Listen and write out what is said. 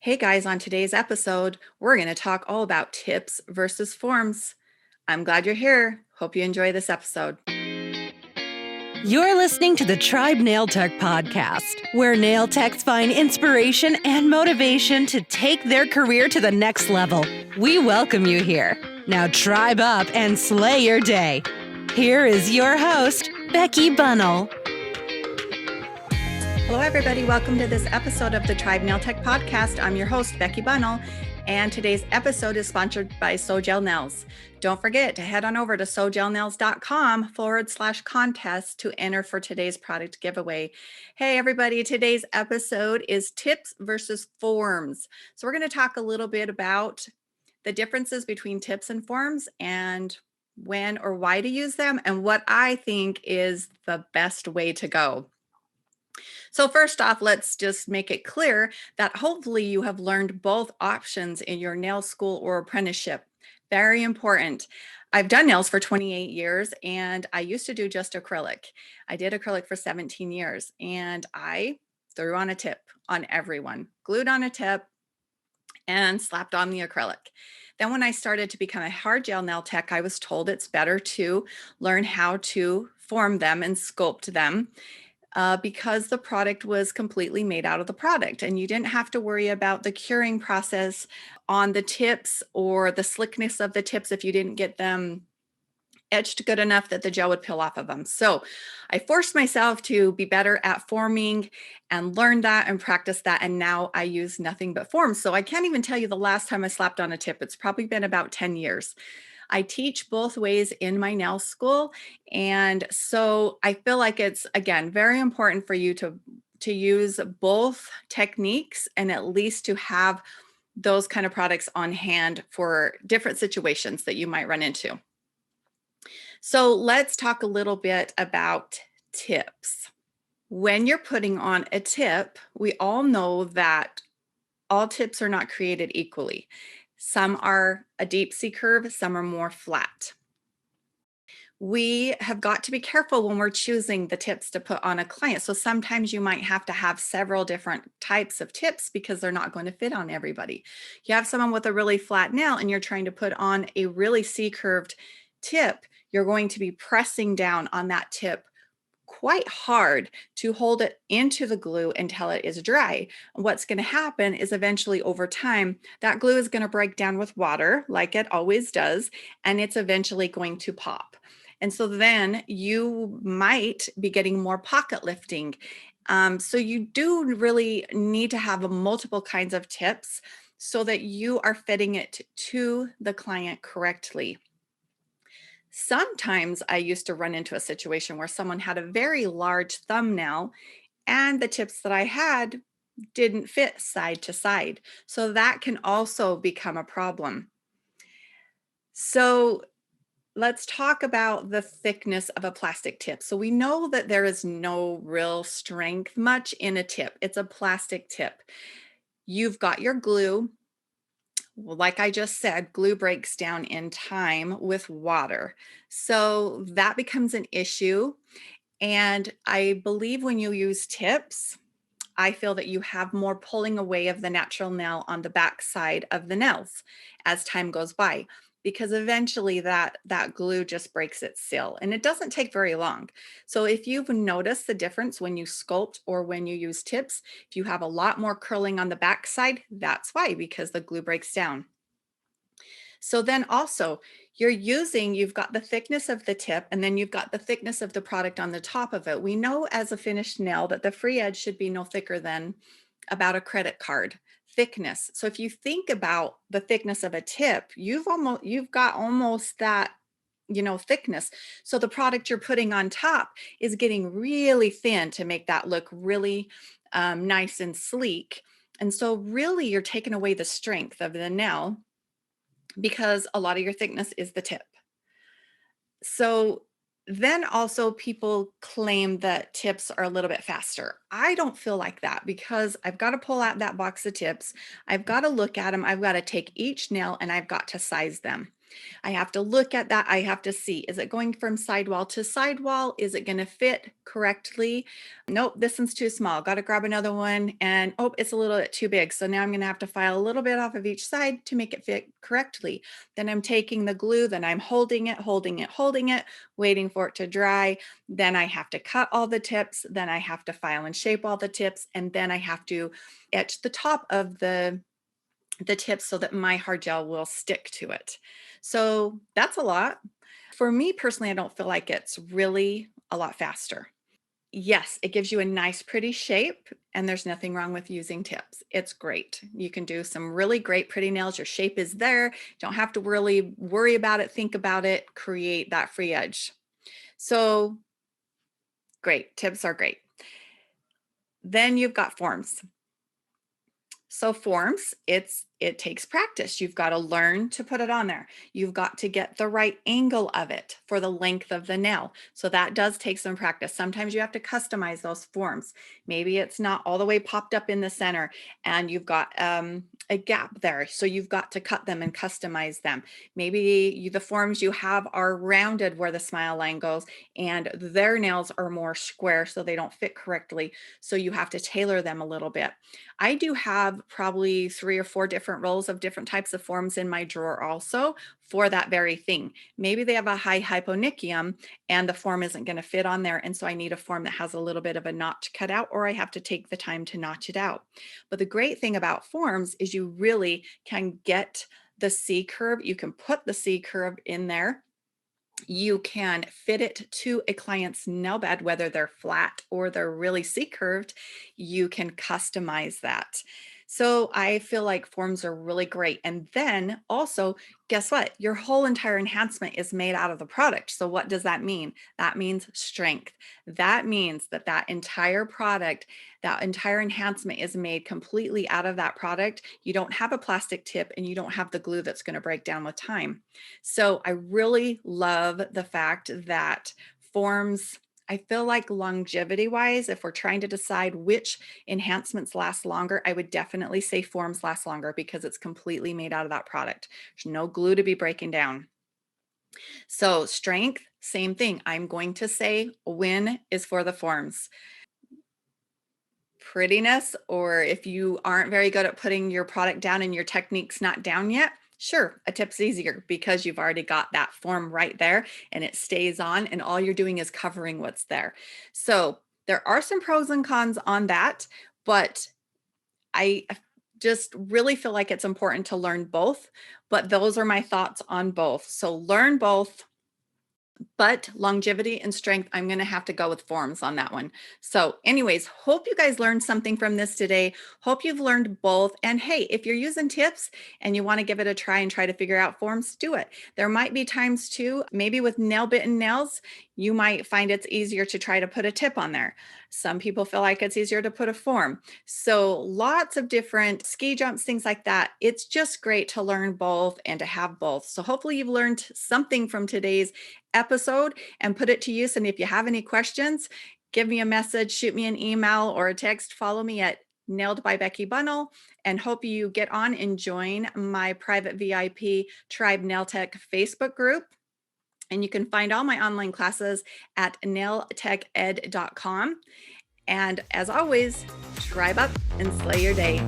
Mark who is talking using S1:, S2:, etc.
S1: Hey guys, on today's episode, we're going to talk all about tips versus forms. I'm glad you're here. Hope you enjoy this episode.
S2: You're listening to the Tribe Nail Tech podcast, where nail techs find inspiration and motivation to take their career to the next level. We welcome you here. Now tribe up and slay your day. Here is your host, Becky Bunnell.
S1: Hello, everybody. Welcome to this episode of the Tribe Nail Tech podcast. I'm your host, Becky Bunnell, and today's episode is sponsored by So-Gel Nails. Don't forget to head on over to sogelnails.com/contest to enter for today's product giveaway. Hey, everybody. Today's episode is tips versus forms. So we're going to talk a little bit about the differences between tips and forms and when or why to use them and what I think is the best way to go. So first off, let's just make it clear that hopefully you have learned both options in your nail school or apprenticeship. Very important. I've done nails for 28 years and I used to do just acrylic. I did acrylic for 17 years and I threw on a tip on everyone, glued on a tip and slapped on the acrylic. Then when I started to become a hard gel nail tech, I was told it's better to learn how to form them and sculpt them. Because the product was completely made out of the product and you didn't have to worry about the curing process on the tips or the slickness of the tips if you didn't get them etched good enough that the gel would peel off of them. So I forced myself to be better at forming and learn that and practice that. And now I use nothing but forms. So I can't even tell you the last time I slapped on a tip. It's probably been about 10 years. I teach both ways in my nail school. And so I feel like it's, again, very important for you to use both techniques and at least to have those kind of products on hand for different situations that you might run into. So let's talk a little bit about tips. When you're putting on a tip, we all know that all tips are not created equally. Some are a deep C curve, some are more flat. We have got to be careful when we're choosing the tips to put on a client. So sometimes you might have to have several different types of tips because they're not going to fit on everybody. You have someone with a really flat nail and you're trying to put on a really C-curved tip, you're going to be pressing down on that tip quite hard to hold it into the glue until it is dry. What's going to happen is eventually over time, that glue is going to break down with water like it always does, and it's eventually going to pop. And so then you might be getting more pocket lifting. So you do really need to have multiple kinds of tips so that you are fitting it to the client correctly. Sometimes I used to run into a situation where someone had a very large thumbnail and the tips that I had didn't fit side to side. So that can also become a problem. So let's talk about the thickness of a plastic tip. So we know that there is no real strength much in a tip. It's a plastic tip. You've got your glue. Well, like I just said, glue breaks down in time with water. So that becomes an issue. And I believe when you use tips, I feel that you have more pulling away of the natural nail on the back side of the nails as time goes by, because eventually that glue just breaks its seal and it doesn't take very long. So if you've noticed the difference when you sculpt or when you use tips, if you have a lot more curling on the back side, that's why, because the glue breaks down. So then also you've got the thickness of the tip and then you've got the thickness of the product on the top of it. We know as a finished nail that the free edge should be no thicker than about a credit card thickness. So if you think about the thickness of a tip, you've got almost that, thickness. So the product you're putting on top is getting really thin to make that look really nice and sleek. And so really you're taking away the strength of the nail because a lot of your thickness is the tip. So then also people claim that tips are a little bit faster. I don't feel like that because I've got to pull out that box of tips. I've got to look at them. I've got to take each nail and I've got to size them. I have to look at that. I have to see, is it going from sidewall to sidewall? Is it going to fit correctly? Nope, this one's too small. Got to grab another one. And oh, it's a little bit too big. So now I'm going to have to file a little bit off of each side to make it fit correctly. Then I'm taking the glue, then I'm holding it, waiting for it to dry. Then I have to cut all the tips. Then I have to file and shape all the tips. And then I have to etch the top of the tips so that my hard gel will stick to it. So that's a lot. For me personally, I don't feel like it's really a lot faster. Yes, it gives you a nice, pretty shape, and there's nothing wrong with using tips. It's great. You can do some really great, pretty nails. Your shape is there. Don't have to really worry about it, think about it, create that free edge. So great. Tips are great. Then you've got forms. So forms, it takes practice. You've got to learn to put it on there. You've got to get the right angle of it for the length of the nail. So that does take some practice. Sometimes you have to customize those forms. Maybe it's not all the way popped up in the center and you've got a gap there. So you've got to cut them and customize them. Maybe the forms you have are rounded where the smile line goes and their nails are more square so they don't fit correctly. So you have to tailor them a little bit. I do have probably 3 or 4 different rolls of different types of forms in my drawer also for that very thing. Maybe they have a high hyponychium and the form isn't going to fit on there. And so I need a form that has a little bit of a notch cut out, or I have to take the time to notch it out. But the great thing about forms is you really can get the C curve. You can put the C curve in there. You can fit it to a client's nail bed, whether they're flat or they're really C-curved, you can customize that. So I feel like forms are really great. And then also, guess what? Your whole entire enhancement is made out of the product. So what does that mean? That means strength. That means that that entire product, that entire enhancement is made completely out of that product. You don't have a plastic tip and you don't have the glue that's going to break down with time. So I really love the fact that forms, I feel like longevity wise, if we're trying to decide which enhancements last longer, I would definitely say forms last longer because it's completely made out of that product. There's no glue to be breaking down. So strength, same thing. I'm going to say win is for the forms. Prettiness, or if you aren't very good at putting your product down and your technique's not down yet, sure, a tip's easier because you've already got that form right there and it stays on and all you're doing is covering what's there. So there are some pros and cons on that, but I just really feel like it's important to learn both, but those are my thoughts on both. So learn both. But longevity and strength, I'm going to have to go with forms on that one. So anyways, hope you guys learned something from this today. Hope you've learned both. And hey, if you're using tips and you want to give it a try and try to figure out forms, do it. There might be times too, maybe with nail bitten nails, you might find it's easier to try to put a tip on there. Some people feel like it's easier to put a form. So lots of different ski jumps, things like that. It's just great to learn both and to have both. So hopefully you've learned something from today's episode and put it to use. And if you have any questions, give me a message, shoot me an email or a text, follow me at Nailed by Becky Bunnell, and hope you get on and join my private VIP Tribe Nail Tech Facebook group. And you can find all my online classes at nailteched.com. And as always, tribe up and slay your day.